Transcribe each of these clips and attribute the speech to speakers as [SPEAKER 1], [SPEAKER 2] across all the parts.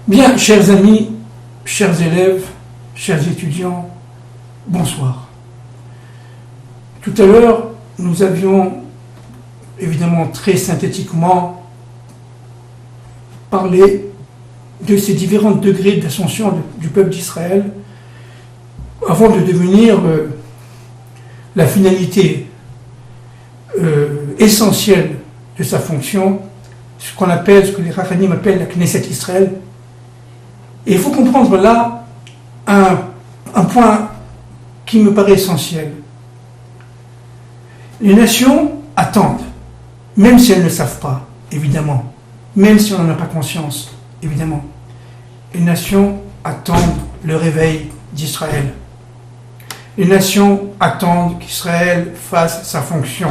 [SPEAKER 1] Bien, chers amis, chers élèves, chers étudiants, bonsoir. Tout à l'heure, nous avions évidemment très synthétiquement parlé de ces différents degrés d'ascension du peuple d'Israël avant de devenir la finalité essentielle de sa fonction, ce qu'on appelle, ce que les Rachamim appellent la Knesset Israël. Et il faut comprendre là un point qui me paraît essentiel. Les nations attendent, même si elles ne savent pas, évidemment, même si on n'en a pas conscience, évidemment. Les nations attendent le réveil d'Israël. Les nations attendent qu'Israël fasse sa fonction.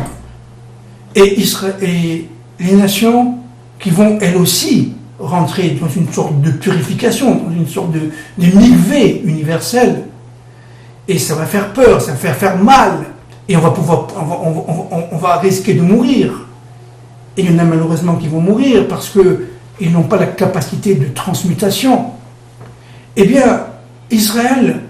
[SPEAKER 1] Et les nations qui vont, elles aussi, rentrer dans une sorte de purification, dans une sorte de mikvé universel. Et ça va faire peur, ça va faire mal. Et on va risquer de mourir. Et il y en a malheureusement qui vont mourir parce qu'ils n'ont pas la capacité de transmutation. Eh bien, Israël,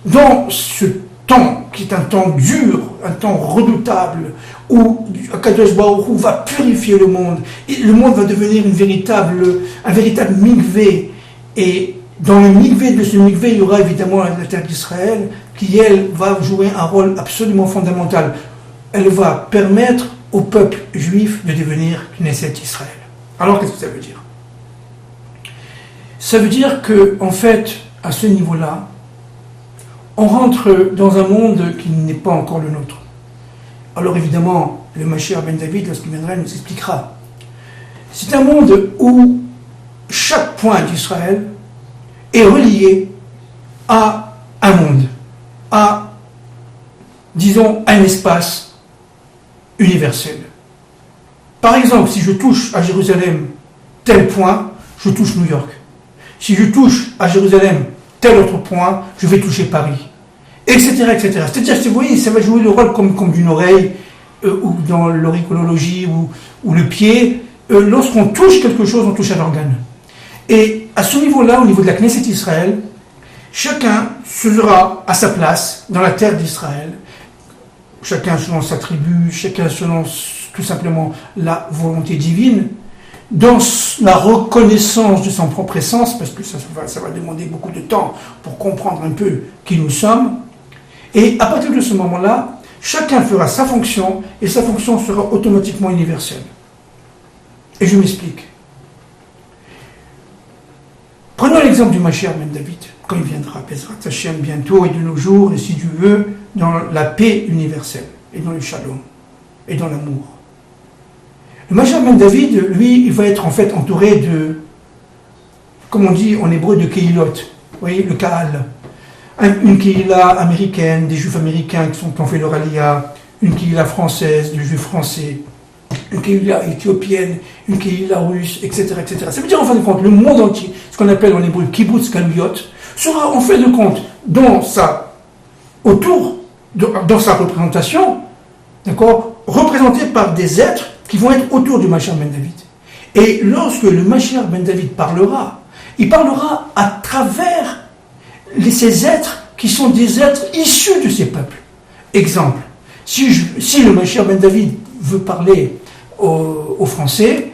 [SPEAKER 1] dans ce temps qui est un temps dur, un temps redoutable, où Akadosh Baruch Hu va purifier le monde, et le monde va devenir un véritable mikvé. Et dans le mikvé de ce mikvé, il y aura évidemment la terre d'Israël, qui elle va jouer un rôle absolument fondamental. Elle va permettre au peuple juif de devenir Knesset Israël. Alors qu'est-ce que ça veut dire? Ça veut dire que, en fait, à ce niveau-là, on rentre dans un monde qui n'est pas encore le nôtre. Alors évidemment, le Mashiach ben David, lorsqu'il viendra, nous expliquera. C'est un monde où chaque point d'Israël est relié à un monde, à, disons, un espace universel. Par exemple, si je touche à Jérusalem tel point, je touche New York. Si je touche à Jérusalem tel autre point, je vais toucher Paris, etc., etc. C'est-à-dire que vous voyez, ça va jouer le rôle comme d'une oreille, ou dans l'auriculologie, ou le pied. Lorsqu'on touche quelque chose, on touche un organe. Et à ce niveau-là, au niveau de la Knesset Israël, chacun sera à sa place dans la terre d'Israël, chacun selon sa tribu, chacun selon tout simplement la volonté divine, dans la reconnaissance de son propre essence, parce que ça va demander beaucoup de temps pour comprendre un peu qui nous sommes. Et à partir de ce moment-là, chacun fera sa fonction, et sa fonction sera automatiquement universelle. Et je m'explique. Prenons l'exemple du Mashiach ben David, quand il viendra, Bezrat Hashem, bientôt et de nos jours, et si Dieu veut, dans la paix universelle, et dans le shalom, et dans l'amour. Le Mashiach ben David, lui, il va être en fait entouré de, comme on dit en hébreu, de Kehilot. Vous voyez, le Kahal. Une Kehila américaine, des Juifs américains qui ont fait leur Aliyah, une Kehila française, des Juifs français, une Kehila éthiopienne, une Kehila russe, etc., etc. Ça veut dire en fin de compte, le monde entier, ce qu'on appelle en hébreu Kibbutz Galuyot, sera en fin de compte dans sa représentation, d'accord, représenté par des êtres qui vont être autour du Mashiach ben David. Et lorsque le Mashiach ben David parlera, il parlera à travers ces êtres qui sont des êtres issus de ces peuples. Exemple, si le Mashiach ben David veut parler aux Français,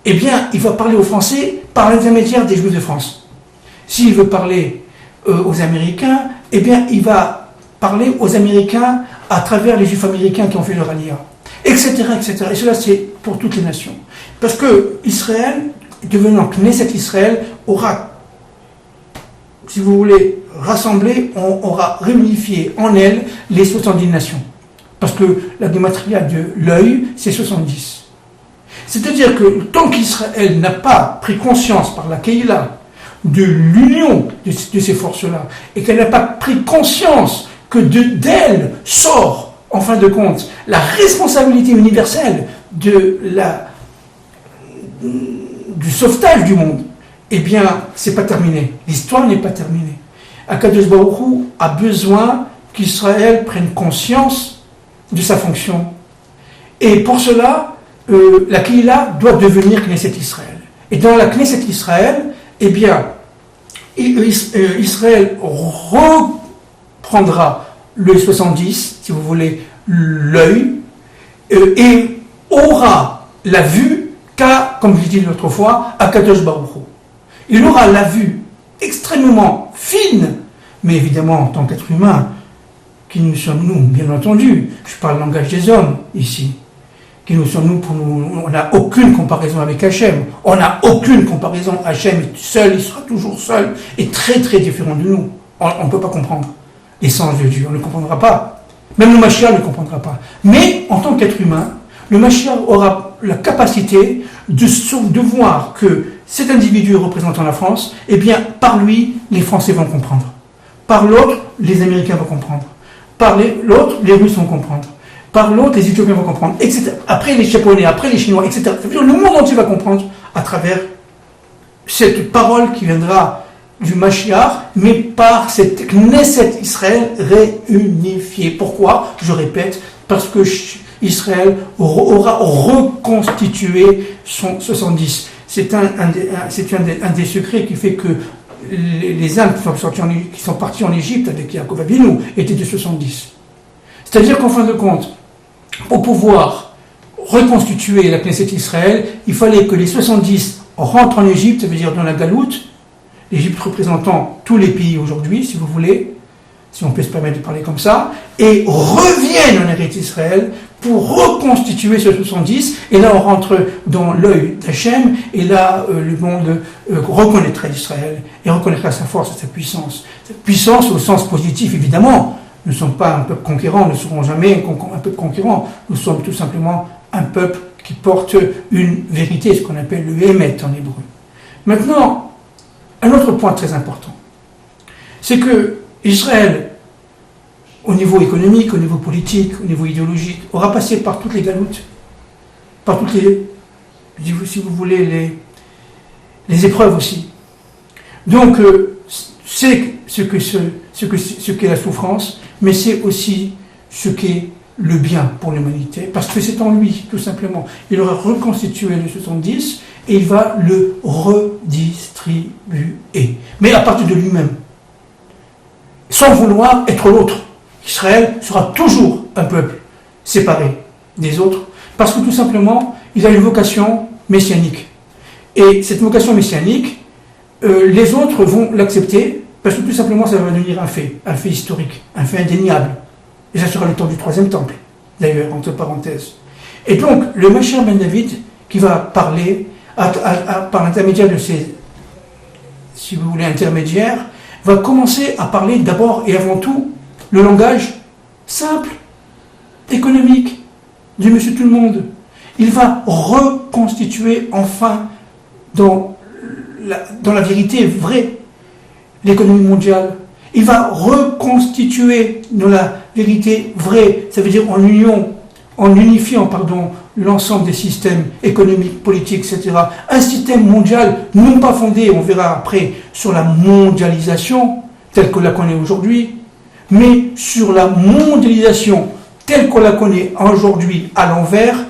[SPEAKER 1] eh bien, il va parler aux Français par l'intermédiaire des Juifs de France. S'il veut parler aux Américains, eh bien, il va parler aux Américains à travers les Juifs américains qui ont fait leur Aliyah, etc., etc. Et cela, c'est pour toutes les nations. Parce que Israël, devenant Knesset Israël, aura, si vous voulez, rassemblé, on aura réunifié en elle les 70 nations. Parce que la gématria de l'œil, c'est 70. C'est-à-dire que tant qu'Israël n'a pas pris conscience par la Kehila de l'union de ces forces-là, et qu'elle n'a pas pris conscience que d'elle sort, en fin de compte, la responsabilité universelle du sauvetage du monde, eh bien, c'est pas terminé. L'histoire n'est pas terminée. Akadosh Baruch Hu a besoin qu'Israël prenne conscience de sa fonction. Et pour cela, la Kehila doit devenir Knesset Israël. Et dans la Knesset Israël, eh bien, Israël reprendra le 70, si vous voulez, l'œil, et aura la vue qu'a, comme je l'ai dit l'autre fois, à Kadosh Baruch Hu. Il aura la vue extrêmement fine, mais évidemment en tant qu'être humain, qui nous sommes-nous, bien entendu, je parle le langage des hommes ici, qui nous sommes-nous pour nous, on n'a aucune comparaison avec Hachem, on n'a aucune comparaison, Hachem est seul, il sera toujours seul, et très très différent de nous, on ne peut pas comprendre l'essence de Dieu, on ne comprendra pas, même le Mashiach ne comprendra pas, mais en tant qu'être humain, le Mashiach aura la capacité de voir que cet individu représentant la France, eh bien, par lui, les Français vont comprendre. Par l'autre, les Américains vont comprendre. Par l'autre, les Russes vont comprendre. Par l'autre, les Éthiopiens vont comprendre, etc. Après les Japonais, après les Chinois, etc. Ça veut dire le monde entier va comprendre à travers cette parole qui viendra du Mashiach, mais par cette Knesset Israël réunifiée. Pourquoi? Je répète, parce que Israël aura reconstitué son 70. C'est un des secrets qui fait que les Indes qui sont partis en Égypte avec Yaakov Avinu étaient de 70. C'est-à-dire qu'en fin de compte, pour pouvoir reconstituer la Knesset Israël, il fallait que les 70 rentrent en Égypte, ça veut dire dans la Galoute, l'Égypte représentant tous les pays aujourd'hui, si vous voulez, si on peut se permettre de parler comme ça, et reviennent en Eretz Israël pour reconstituer ce 70, et là on rentre dans l'œil d'Hachem, et là le monde reconnaîtra Israël, et reconnaîtra sa force et sa puissance. Cette puissance au sens positif, évidemment. Nous ne sommes pas un peuple conquérant, nous ne serons jamais un peuple conquérant, nous sommes tout simplement un peuple qui porte une vérité, ce qu'on appelle le Hémet en hébreu. Maintenant, un autre point très important, c'est que Israël, au niveau économique, au niveau politique, au niveau idéologique, aura passé par toutes les galoutes, par toutes les, si vous voulez, les épreuves aussi. Donc, c'est ce qu'est la souffrance, mais c'est aussi ce qu'est le bien pour l'humanité, parce que c'est en lui, tout simplement. Il aura reconstitué le 70 et il va le redistribuer. Mais à partir de lui-même, sans vouloir être l'autre. Israël sera toujours un peuple séparé des autres, parce que tout simplement, il a une vocation messianique. Et cette vocation messianique, les autres vont l'accepter, parce que tout simplement, ça va devenir un fait historique, un fait indéniable. Et ça sera le temps du troisième temple, d'ailleurs, entre parenthèses. Et donc, le Mashiach ben David, qui va parler par l'intermédiaire de ces, si vous voulez, intermédiaires, va commencer à parler d'abord et avant tout le langage simple, économique, du monsieur tout le monde. Il va reconstituer enfin dans la vérité vraie l'économie mondiale. Il va reconstituer dans la vérité vraie, ça veut dire en unifiant l'ensemble des systèmes économiques, politiques, etc. Un système mondial non pas fondé, on verra après, sur la mondialisation telle qu'on la connaît aujourd'hui, mais sur la mondialisation telle qu'on la connaît aujourd'hui à l'envers.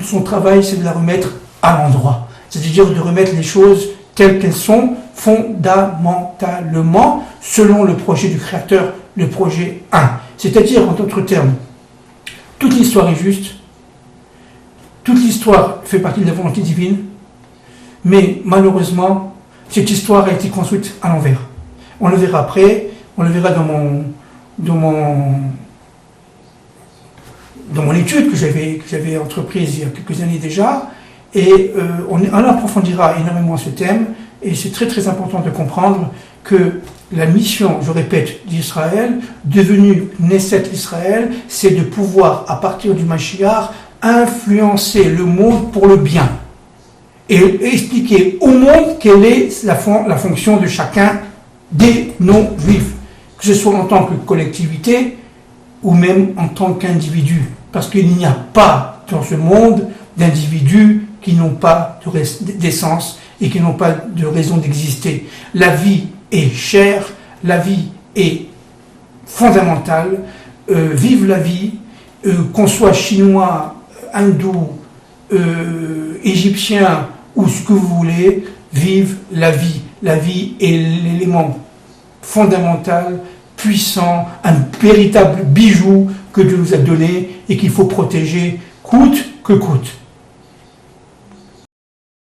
[SPEAKER 1] Son travail, c'est de la remettre à l'endroit. C'est-à-dire de remettre les choses telles qu'elles sont, fondamentalement, selon le projet du Créateur, le projet 1. C'est-à-dire, en d'autres termes, toute l'histoire est juste, toute l'histoire fait partie de la volonté divine, mais malheureusement, cette histoire a été construite à l'envers. On le verra après, on le verra dans mon étude que j'avais entreprise il y a quelques années déjà, et on approfondira énormément ce thème, et c'est très très important de comprendre que la mission, je répète, d'Israël, devenue Knesset Israël, c'est de pouvoir, à partir du Mashiach, influencer le monde pour le bien, et expliquer au monde quelle est la fonction de chacun des non-juifs, que ce soit en tant que collectivité, ou même en tant qu'individu, parce qu'il n'y a pas dans ce monde d'individus qui n'ont pas d'essence et qui n'ont pas de raison d'exister. La vie est chère, la vie est fondamentale, vive la vie, qu'on soit chinois, hindou, égyptien ou ce que vous voulez, vivent la vie. La vie est l'élément fondamental, puissant, un véritable bijou que Dieu nous a donné et qu'il faut protéger coûte que coûte.